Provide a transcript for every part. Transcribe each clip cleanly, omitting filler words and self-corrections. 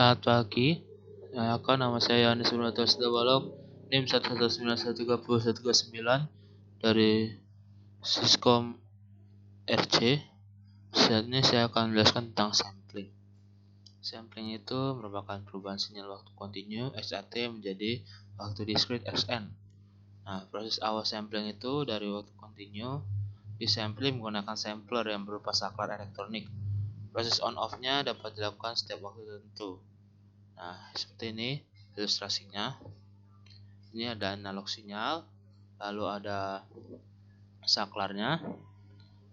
Selamat pagi, nama saya Yohanes Subrata Sidabalok, NIM 119133139 dari Siskom RC. Saat ini saya akan menjelaskan tentang sampling. Sampling itu merupakan perubahan sinyal waktu kontinu XAT menjadi waktu discrete XN. Nah, proses awal sampling itu dari waktu kontinu disampling menggunakan sampler yang berupa saklar elektronik. Proses on-off-nya dapat dilakukan setiap waktu tertentu. Nah, seperti ini ilustrasinya. Ini ada analog sinyal, lalu ada saklarnya.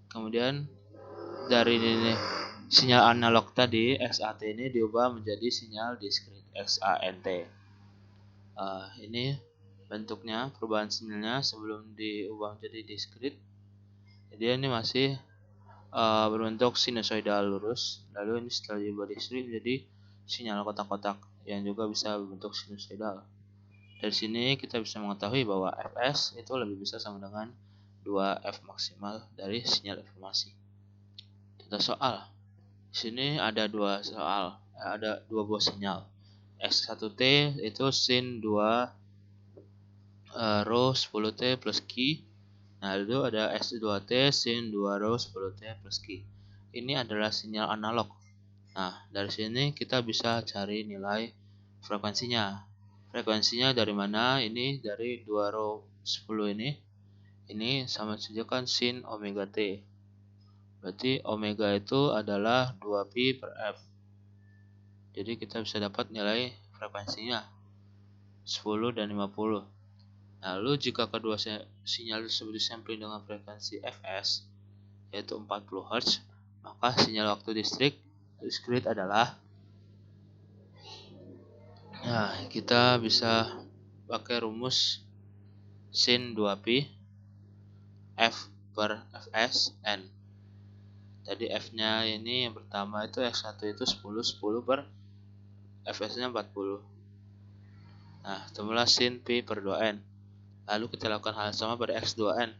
Kemudian dari ini sinyal analog tadi XAT ini diubah menjadi sinyal discrete XANT. Ini bentuknya, perubahan sinyalnya sebelum diubah menjadi discrete. Jadi ini masih berbentuk sinusoidal lurus. Lalu ini setelah diubah discrete menjadi sinyal kotak-kotak yang juga bisa berbentuk sinusoidal. Dari sini kita bisa mengetahui bahwa Fs itu lebih bisa sama dengan 2F maksimal dari sinyal informasi. Contoh soal. Di sini ada dua buah sinyal. X1T itu sin 2 rho 10T plus Q. Nah, lalu ada X2T sin 2 rho 10T plus Q. Ini adalah sinyal analog. Nah, dari sini kita bisa cari nilai frekuensinya. Frekuensinya dari mana? Ini dari 2 rho 10 ini. Ini sama saja kan sin omega T. Berarti omega itu adalah 2pi per F. Jadi kita bisa dapat nilai frekuensinya 10 dan 50. Lalu jika kedua sinyal tersebut disampling dengan frekuensi Fs yaitu 40 Hz, maka sinyal waktu discrete adalah, nah, kita bisa pakai rumus sin 2pi F per Fs N. Tadi F-nya ini yang pertama itu X1 itu 10 per Fs-nya 40. Nah, temulah sin pi per 2N. Lalu kita lakukan hal sama pada X2N.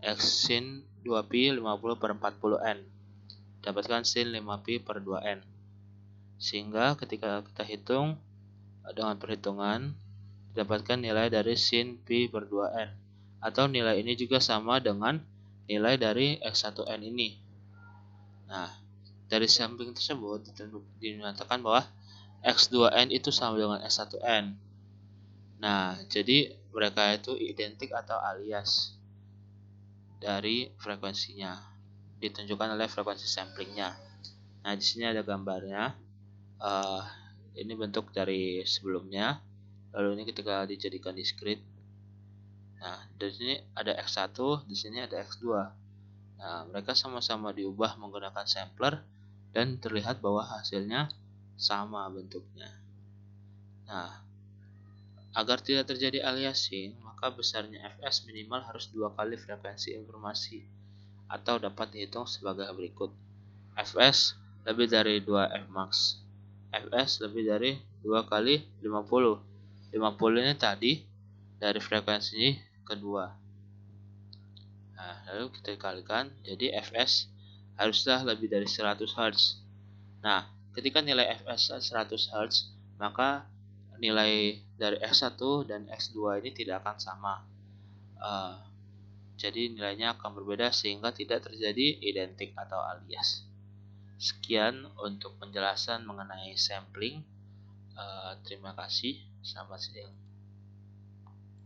X sin 2pi 50 per 40N. Dapatkan sin 5pi per 2N. Sehingga ketika kita hitung dengan perhitungan, dapatkan nilai dari sin pi per 2N. Atau nilai ini juga sama dengan nilai dari X1N ini. Nah, dari sampling tersebut dinyatakan bahwa X2N itu sama dengan X1N. Nah, jadi mereka itu identik atau alias dari frekuensinya. Ditunjukkan oleh frekuensi samplingnya. Nah, di sini ada gambarnya. Ini bentuk dari sebelumnya. Lalu ini ketika dijadikan discrete. Nah, dari sini ada X1, di sini ada X2. Nah, mereka sama-sama diubah menggunakan sampler dan terlihat bahwa hasilnya sama bentuknya. Nah, agar tidak terjadi aliasing, maka besarnya Fs minimal harus 2 kali frekuensi informasi atau dapat dihitung sebagai berikut. Fs lebih dari 2 Fmax. Fs lebih dari 2 kali 50. 50 ini tadi dari frekuensi kedua. Nah, lalu kita kalikan, jadi Fs haruslah lebih dari 100 Hz. Nah, ketika nilai Fs 100 Hz, maka nilai dari X1 dan X2 ini tidak akan sama. Jadi nilainya akan berbeda sehingga tidak terjadi identik atau alias. Sekian untuk penjelasan mengenai sampling. Terima kasih. Selamat siang.